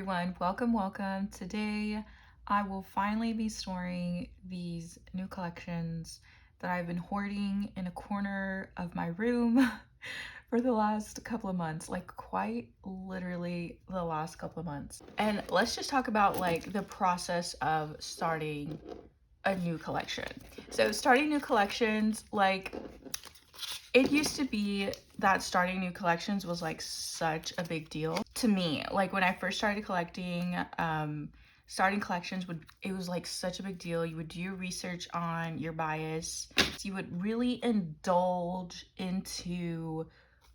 everyone, welcome. Today I will finally be storing these new collections that I've been hoarding in a corner of my room for the last couple of months, like quite literally the last couple of months. And let's just talk about like the process of starting a new collection. So starting new collections, like it used to be that starting new collections was like such a big deal to me. Like when I first started collecting, starting collections it was like such a big deal. You would do your research on your bias. You would really indulge into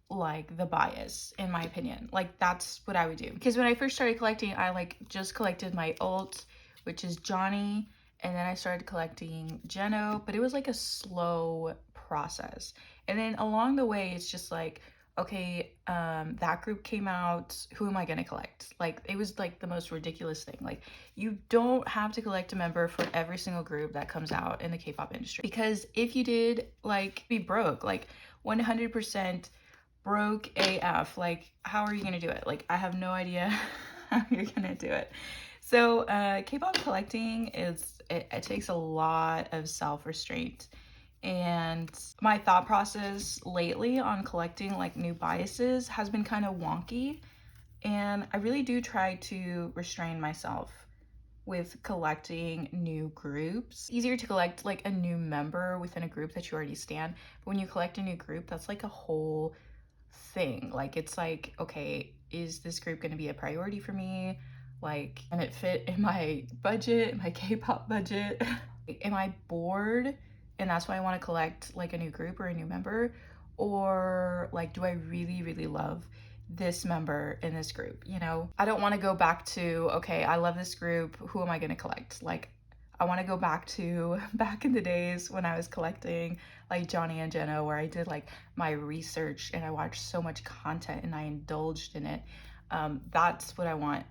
like the bias, in my opinion. Like that's what I would do. Because when I first started collecting, I like just collected my alt, which is Johnny, and then I started collecting Jeno, but it was like a slow process. And then along the way, it's just like, okay, that group came out, who am I gonna collect? Like it was like the most ridiculous thing. Like you don't have to collect a member for every single group that comes out in the K-pop industry, because if you did, like, be broke, like 100% broke AF. Like how are you gonna do it? Like I have no idea how you're gonna do it. So K-pop collecting it takes a lot of self-restraint. And my thought process lately on collecting like new biases has been kind of wonky. And I really do try to restrain myself with collecting new groups. It's easier to collect like a new member within a group that you already stan. But when you collect a new group, that's like a whole thing. Like it's like, okay, is this group going to be a priority for me? Like, can it fit in my budget, my K-pop budget? Am I bored and that's why I want to collect like a new group or a new member? Or like, do I really love this member in this group? You know, I don't want to go back to, okay, I love this group, who am I going to collect? Like I want to go back to back in the days when I was collecting like Johnny and Jeno, where I did like my research and I watched so much content and I indulged in it. That's what I want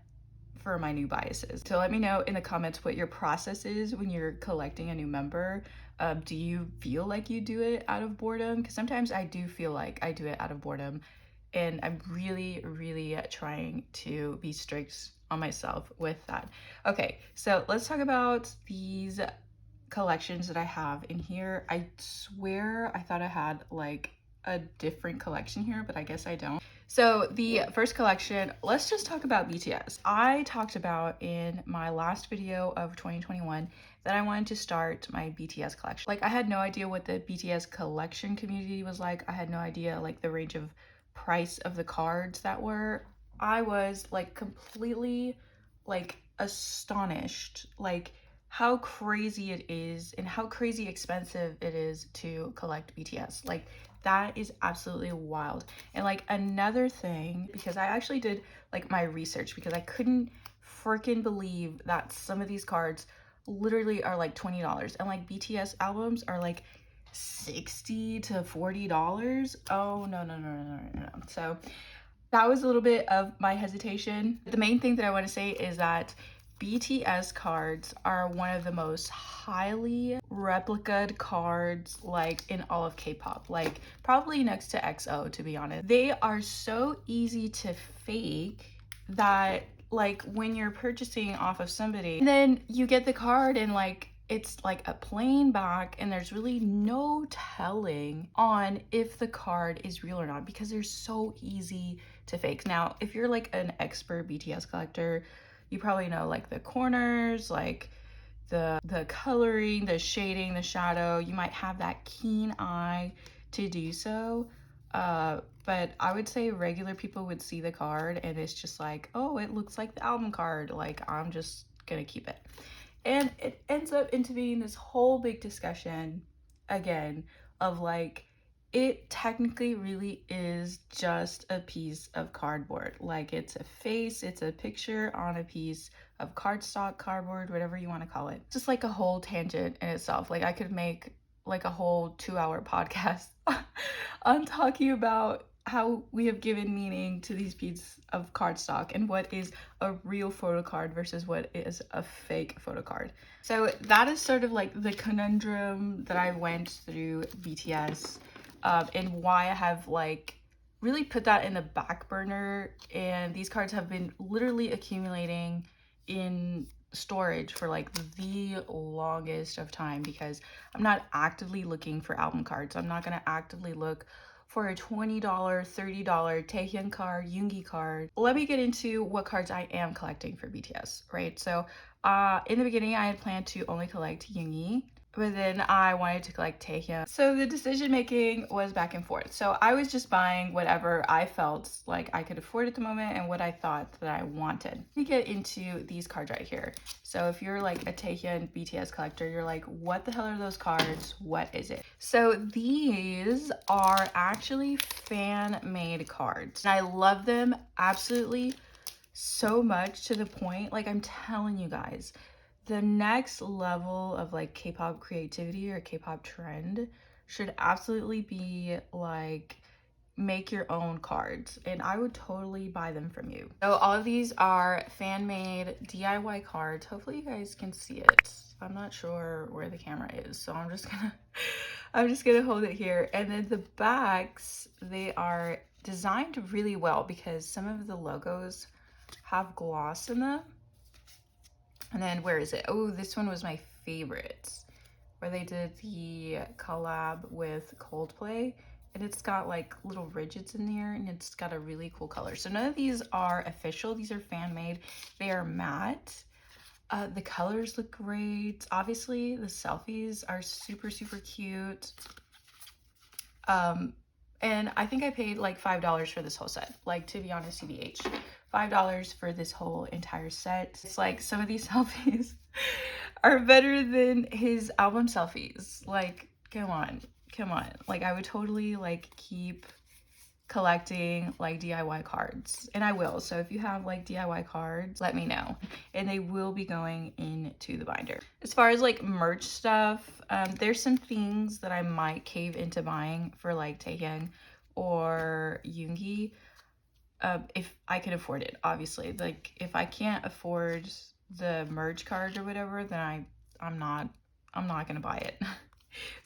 for my new biases. So let me know in the comments what your process is when you're collecting a new member. Do you feel like you do it out of boredom? Because sometimes I do feel like I do it out of boredom, and I'm really trying to be strict on myself with that. Okay, so let's talk about these collections that I have in here. I swear I thought I had like a different collection here, but I guess I don't. So the first collection, let's just talk about BTS. I talked about in my last video of 2021 that I wanted to start my BTS collection. Like I had no idea what the BTS collection community was like. I had no idea like the range of price of the cards that were. I was like completely like astonished like how crazy it is and how crazy expensive it is to collect BTS. Like that is absolutely wild. And like another thing, because I actually did like my research, because I couldn't freaking believe that some of these cards literally are like $20, and like BTS albums are like $60 to $40. Oh no. So that was a little bit of my hesitation. The main thing that I want to say is that BTS cards are one of the most highly replicated cards like in all of K-pop, like probably next to EXO, to be honest. They are so easy to fake that like when you're purchasing off of somebody, and then you get the card and like it's like a plain back, and there's really no telling on if the card is real or not, because they're so easy to fake. Now, if you're like an expert BTS collector, you probably know like the corners, like the coloring, the shading, the shadow. You might have that keen eye to do so. But I would say regular people would see the card and it's just like, oh, it looks like the album card. Like, I'm just gonna keep it. And it ends up into being this whole big discussion again of like, it technically really is just a piece of cardboard. Like it's a face, it's a picture on a piece of cardstock, cardboard, whatever you want to call it. Just like a whole tangent in itself. Like I could make like a whole 2-hour podcast on talking about how we have given meaning to these pieces of cardstock and what is a real photocard versus what is a fake photocard. So that is sort of like the conundrum that I went through BTS, and why I have like really put that in the back burner, and these cards have been literally accumulating in storage for like the longest of time because I'm not actively looking for album cards. I'm not going to actively look for a $20, $30 Taehyun card, Yoongi card. Let me get into what cards I am collecting for BTS, right? So in the beginning, I had planned to only collect Yoongi, but then I wanted to collect Taehyun. So the decision making was back and forth. So I was just buying whatever I felt like I could afford at the moment and what I thought that I wanted. Let me get into these cards right here. So if you're like a Taehyun BTS collector, you're like, what the hell are those cards? What is it? So these are actually fan-made cards. And I love them absolutely so much, to the point, like I'm telling you guys, the next level of like K-pop creativity or K-pop trend should absolutely be like make your own cards, and I would totally buy them from you. So all of these are fan-made DIY cards. Hopefully you guys can see it. I'm not sure where the camera is, so I'm just gonna hold it here. And then the backs, they are designed really well because some of the logos have gloss in them. And then where is it? Oh, this one was my favorite, where they did the collab with Coldplay, and it's got like little ridges in there, and it's got a really cool color. So none of these are official. These are fan made. They are matte. The colors look great. Obviously, the selfies are super, super cute. And I think I paid like $5 for this whole set. Like, to be honest, TBH, $5 for this whole entire set. It's like some of these selfies are better than his album selfies. Like, come on, come on. Like, I would totally like keep collecting like DIY cards, and I will. So if you have like DIY cards, let me know, and they will be going into the binder. As far as like merch stuff, there's some things that I might cave into buying for like Taehyun or Yoongi, if I can afford it. Obviously, like if I can't afford the merch card or whatever, then I'm not gonna buy it.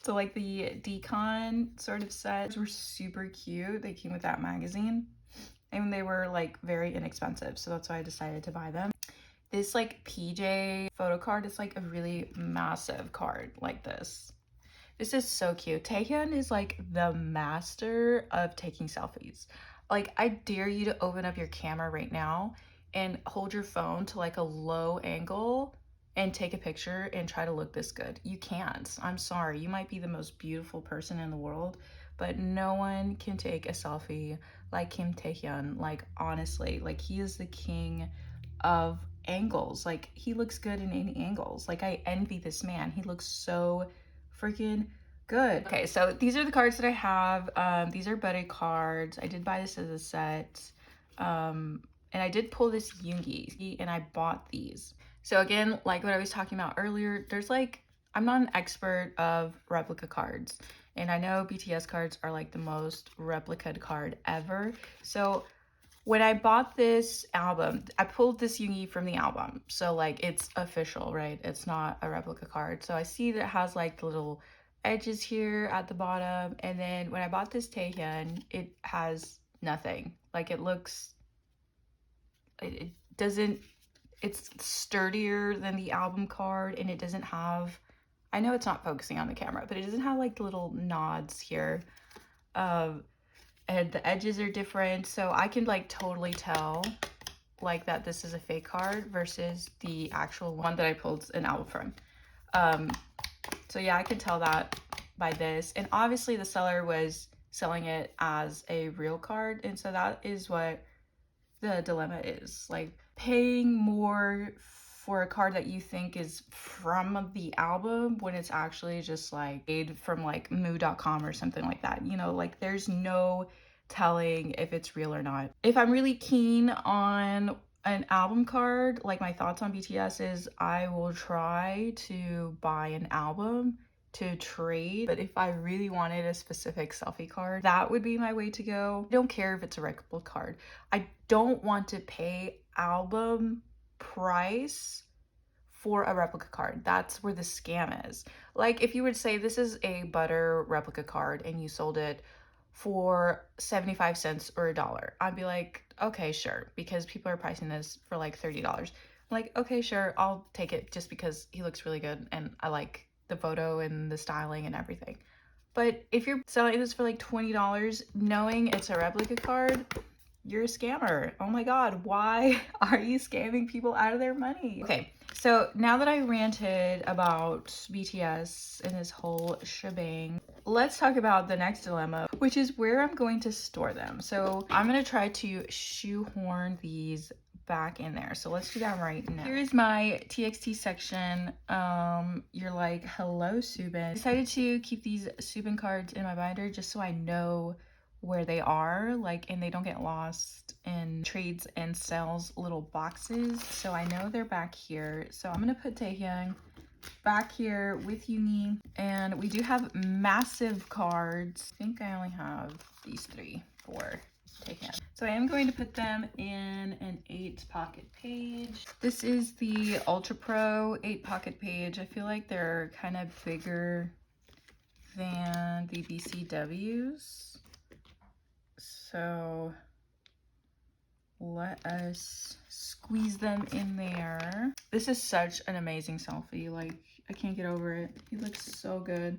So like the decon sort of sets were super cute. They came with that magazine and they were like very inexpensive. So that's why I decided to buy them. This like PJ photo card is like a really massive card like this. This is so cute. Taehyun is like the master of taking selfies. Like, I dare you to open up your camera right now and hold your phone to like a low angle and take a picture and try to look this good. You can't. I'm sorry. You might be the most beautiful person in the world, but no one can take a selfie like Kim Taehyun. Like, honestly, like he is the king of angles. Like, he looks good in any angles. Like, I envy this man. He looks so freaking good. Okay, so these are the cards that I have. These are buddy cards. I did buy this as a set. And I did pull this Yoongi, and I bought these. So again, like what I was talking about earlier, there's like, I'm not an expert of replica cards, and I know BTS cards are like the most replicated card ever. So when I bought this album, I pulled this Yoongi from the album. So like it's official, right? It's not a replica card. So I see that it has like the little edges here at the bottom. And then when I bought this Taehyun, it has nothing. Like it looks, it doesn't, it's sturdier than the album card, and it doesn't have, I know it's not focusing on the camera, but it doesn't have like little nods here. And the edges are different, so I can like totally tell like that this is a fake card versus the actual one that I pulled an album from. So yeah, I can tell that by this. And obviously the seller was selling it as a real card, and so that is what the dilemma is. Like, paying more for a card that you think is from the album when it's actually just like made from like moo.com or something like that. You know, like there's no telling if it's real or not. If I'm really keen on an album card, like my thoughts on BTS is I will try to buy an album to trade, but if I really wanted a specific selfie card, that would be my way to go. I don't care if it's a replica card. I don't want to pay album price for a replica card. That's where the scam is. Like if you would say this is a butter replica card and you sold it for 75 cents or $1. I'd be like, okay, sure, because people are pricing this for like $30. I'm like, okay, sure, I'll take it just because he looks really good and I like the photo and the styling and everything. But if you're selling this for like $20, knowing it's a replica card, you're a scammer. Oh my God, why are you scamming people out of their money? Okay, so now that I ranted about BTS and this whole shebang, let's talk about the next dilemma, which is where I'm going to store them. So I'm gonna try to shoehorn these back in there. So let's do that right now. Here's my TXT section. You're like, hello, Subin. I decided to keep these Subin cards in my binder just so I know where they are, like, and they don't get lost in trades and sales little boxes. So I know they're back here. So I'm gonna put Taehyung back here with Yoongi, and we do have massive cards. I think I only have these 3 for Taehyung. So I am going to put them in an 8-pocket page. This is the Ultra Pro 8-pocket page. I feel like they're kind of bigger than the BCWs. So let us squeeze them in there. This is such an amazing selfie. Like, I can't get over it. He looks so good.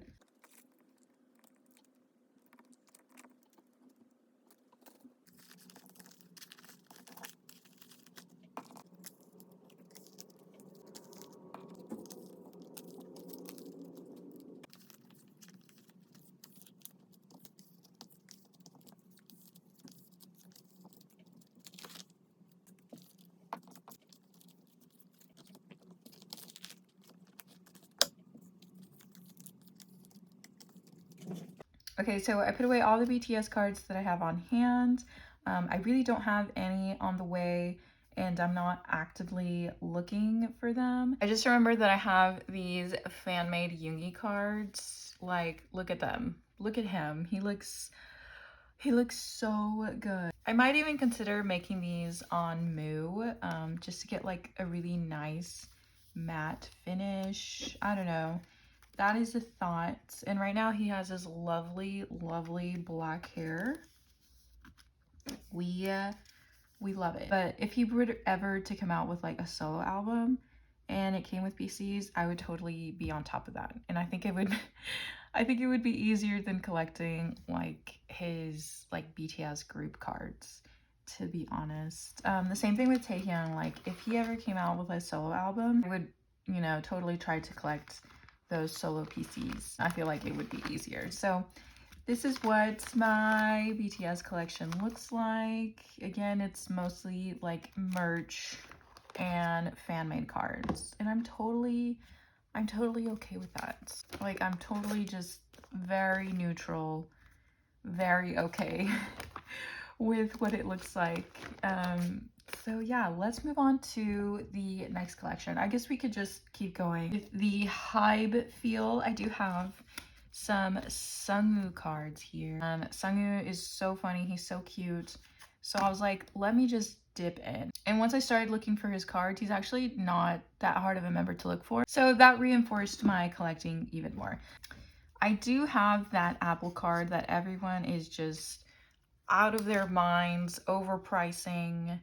Okay, so I put away all the BTS cards that I have on hand. I really don't have any on the way, and I'm not actively looking for them. I just remembered that I have these fan-made Yoongi cards. Like, look at them. Look at him. He looks so good. I might even consider making these on Moo, just to get like a really nice matte finish. I don't know. That is a thought. And right now he has this lovely, lovely black hair. We love it. But if he were ever to come out with like a solo album and it came with BCs, I would totally be on top of that. And I think it would I think it would be easier than collecting like his like BTS group cards, to be honest. The same thing with Taehyung. Like, if he ever came out with a solo album, I would, you know, totally try to collect those solo PCs. I feel like it would be easier. So this is what my BTS collection looks like. Again, it's mostly like merch and fan-made cards, and I'm totally okay with that. Like, I'm totally just very neutral, very okay with what it looks like. So yeah, let's move on to the next collection. I guess we could just keep going. With the Hype feel, I do have some Sungwoo cards here. Sungwoo is so funny, he's so cute. So I was like, let me just dip in. And once I started looking for his cards, he's actually not that hard of a member to look for. So that reinforced my collecting even more. I do have that Apple card that everyone is just out of their minds, overpricing,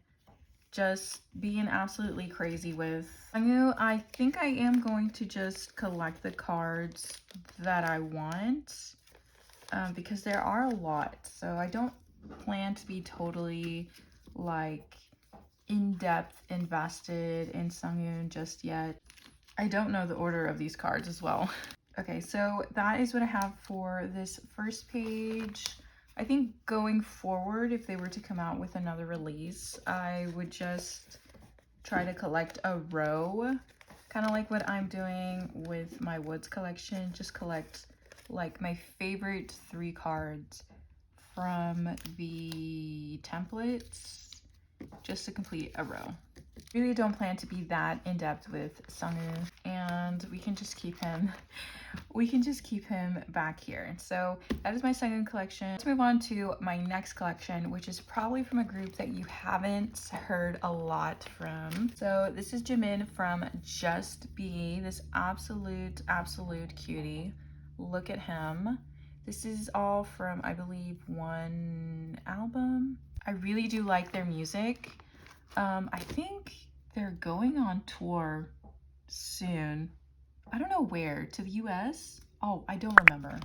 just being absolutely crazy with. I think I am going to just collect the cards that I want, because there are a lot. So I don't plan to be totally like in-depth invested in Sungwoon just yet. I don't know the order of these cards as well. Okay, so that is what I have for this first page. I think going forward, if they were to come out with another release, I would just try to collect a row, kind of like what I'm doing with my Woods collection. Just collect like my favorite 3 cards from the templates just to complete a row. Really don't plan to be that in-depth with Sungwoo, and we can just keep him back here. So that is my Sungwoo collection. Let's move on to my next collection, which is probably from a group that you haven't heard a lot from. So this is Jimin from Just Be, this absolute cutie. Look at him. This is all from, I believe, one album. I really do like their music. I think they're going on tour soon. I don't know where, to the US? Oh, I don't remember.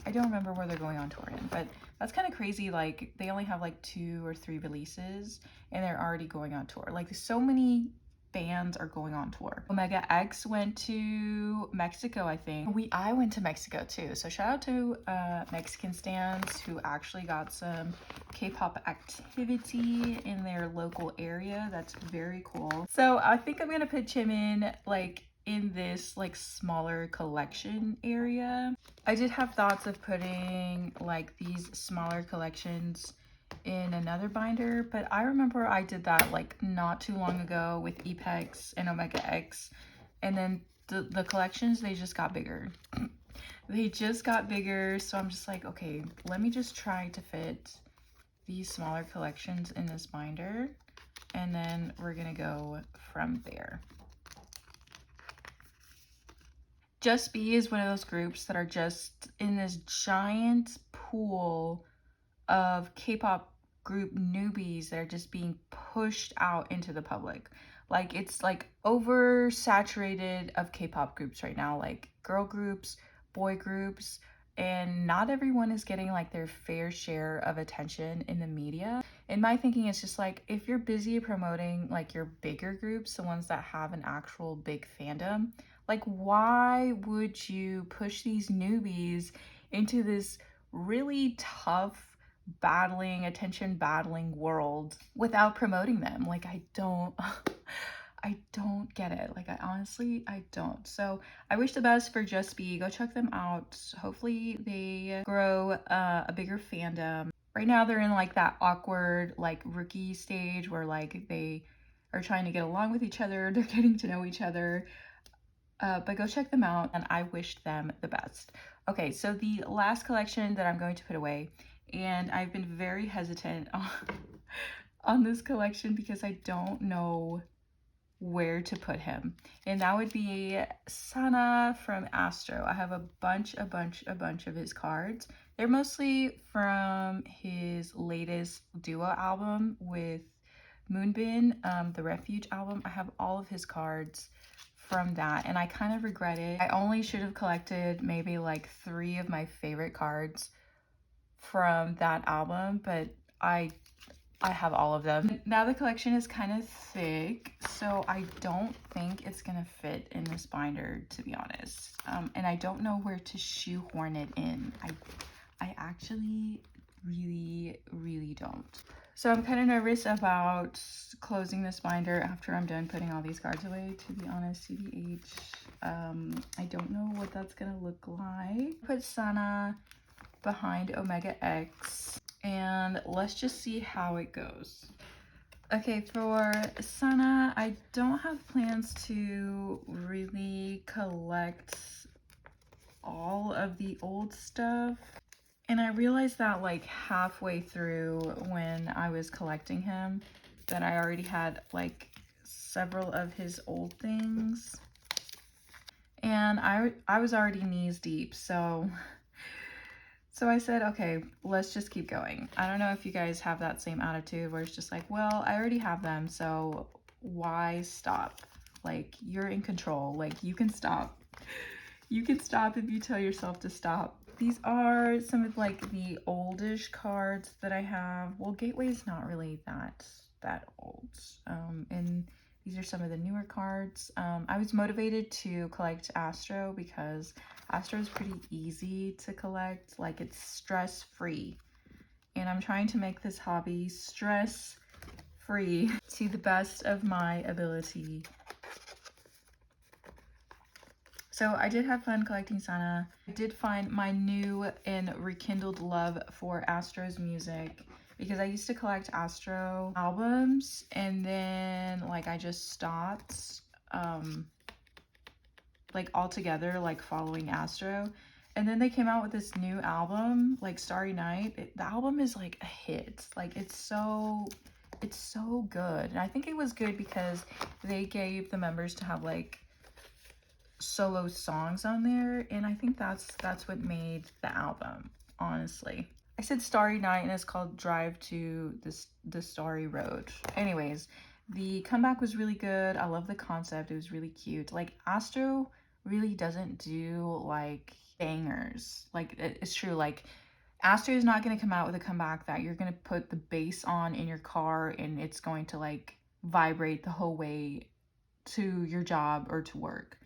I don't remember where they're going on tour in, but that's kind of crazy. Like, they only have like 2 or 3 releases and they're already going on tour. Like, so many bands are going on tour. Omega X went to Mexico, I think. I went to Mexico too. So shout out to Mexican stans who actually got some K-pop activity in their local area. That's very cool. So I think I'm gonna put Jimin like in this like smaller collection area. I did have thoughts of putting like these smaller collections in another binder, but I remember I did that like not too long ago with Epex and Omega X, and then the collections, they just got bigger. They just got bigger, so I'm just like, okay, let me just try to fit these smaller collections in this binder, and then we're gonna go from there. Just Be is one of those groups that are just in this giant pool of K-pop group newbies that are just being pushed out into the public. Like, it's like oversaturated of K-pop groups right now, like girl groups, boy groups, and not everyone is getting like their fair share of attention in the media. In my thinking, it's just like, if you're busy promoting like your bigger groups, the ones that have an actual big fandom, like, why would you push these newbies into this really tough attention battling world without promoting them? Like, I don't get it. Like, I don't. So I wish the best for Just Be. Go check them out. Hopefully they grow a bigger fandom. Right now they're in like that awkward like rookie stage where like they are trying to get along with each other. They're getting to know each other. But go check them out, and I wish them the best. Okay, so the last collection that I'm going to put away, and I've been very hesitant on this collection because I don't know where to put him, and that would be Sana from Astro. I have a bunch of his cards. They're mostly from his latest duo album with Moonbin, the Refuge album. I have all of his cards from that, and I kind of regret it. I only should have collected maybe like 3 of my favorite cards from that album, but I have all of them. Now the collection is kind of thick, so I don't think it's gonna fit in this binder, to be honest. And I don't know where to shoehorn it in. I actually really don't. So I'm kind of nervous about closing this binder after I'm done putting all these cards away, to be honest, CBH. I don't know what that's gonna look like. Put Sana behind Omega X, and let's just see how it goes. Okay, for Sana, I don't have plans to really collect all of the old stuff. And I realized that like halfway through when I was collecting him that I already had like several of his old things. And I was already knees deep, so I said, okay, let's just keep going. I don't know if you guys have that same attitude where it's just like, well, I already have them, so why stop? Like, you're in control. Like, you can stop. You can stop if you tell yourself to stop. These are some of like the oldish cards that I have. Well, Gateway's not really that old. And these are some of the newer cards. I was motivated to collect Astro because Astro is pretty easy to collect. Like, it's stress-free. And I'm trying to make this hobby stress-free to the best of my ability. So I did have fun collecting Sana. I did find my new and rekindled love for Astro's music because I used to collect Astro albums, and then like I just stopped like altogether, like following Astro. And then they came out with this new album, like Starry Night. The album is like a hit. Like, it's so good. And I think it was good because they gave the members to have like solo songs on there, and I think that's what made the album, honestly. I said Starry Night and it's called Drive to the Starry Road. Anyways, the comeback was really good. I love the concept. It was really cute. Like, Astro really doesn't do like bangers. Like, it's true, like Astro is not going to come out with a comeback that you're going to put the bass on in your car and it's going to like vibrate the whole way to your job or to work.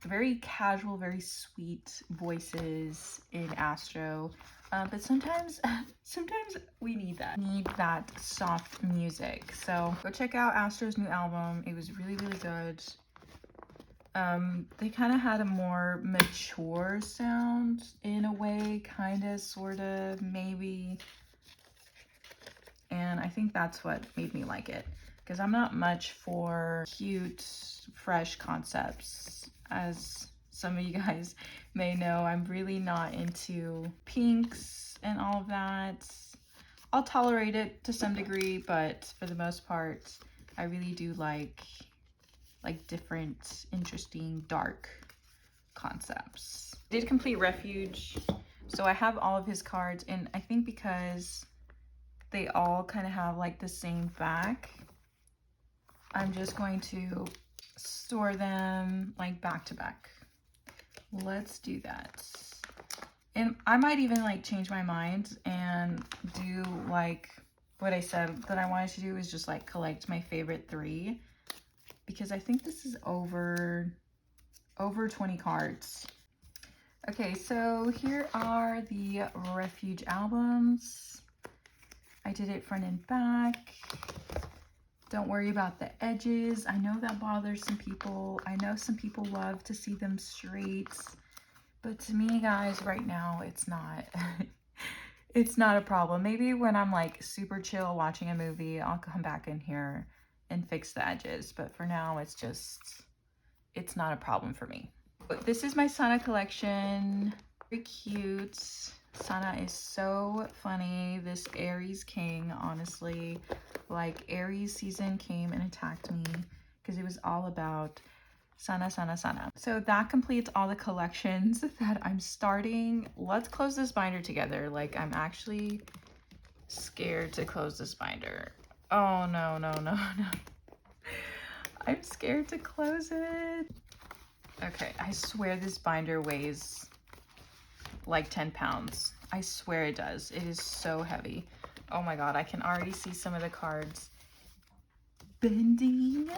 Very casual, very sweet voices in Astro. But sometimes we need that soft music. So go check out Astro's new album. It was really, really good. They kind of had a more mature sound in a way, kind of, sort of, maybe. And I think that's what made me like it, because I'm not much for cute, fresh concepts. As some of you guys may know, I'm really not into pinks and all of that. I'll tolerate it to some degree, but for the most part, I really do like different, interesting, dark concepts. I did complete Refuge, so I have all of his cards, and I think because they all kind of have like the same back, I'm just going to store them like back to back. Let's do that. And I might even like change my mind and do like what I said that I wanted to do, is just like collect my favorite 3, because I think this is over 20 cards. Okay, so here are the Refuge albums. I did it front and back. Don't worry about the edges. I know that bothers some people. I know some people love to see them straight, but to me, guys, right now, it's not. It's not a problem. Maybe when I'm like super chill watching a movie, I'll come back in here and fix the edges. But for now, it's not a problem for me. But this is my Sana collection. Very cute. Sana is so funny. This Aries king, honestly, like Aries season came and attacked me because it was all about Sana, Sana, Sana. So that completes all the collections that I'm starting. Let's close this binder together. Like, I'm actually scared to close this binder. Oh, no, no, no, no. I'm scared to close it. Okay, I swear this binder weighs like 10 pounds. I swear it does. It is so heavy. Oh my god, I can already see some of the cards bending.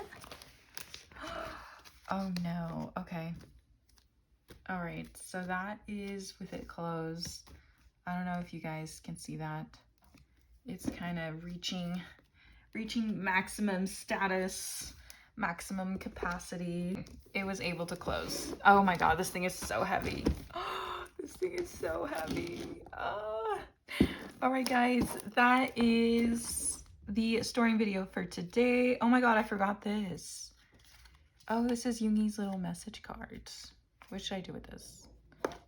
Oh no. Okay. All right, so that is with it closed. I don't know if you guys can see that. It's kind of reaching maximum status, maximum capacity. It was able to close. Oh my god, this thing is so heavy. This thing is so heavy. All right, guys, that is the storing video for today. Oh my god, I forgot this. Oh, this is Yoongi's little message cards. What should I do with this?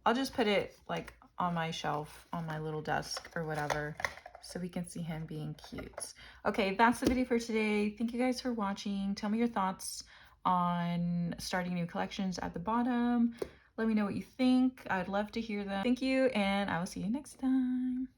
I'll just put it like on my shelf, on my little desk or whatever, so we can see him being cute. Okay, that's the video for today. Thank you guys for watching. Tell me your thoughts on starting new collections at the bottom. Let me know what you think. I'd love to hear them. Thank you, and I will see you next time.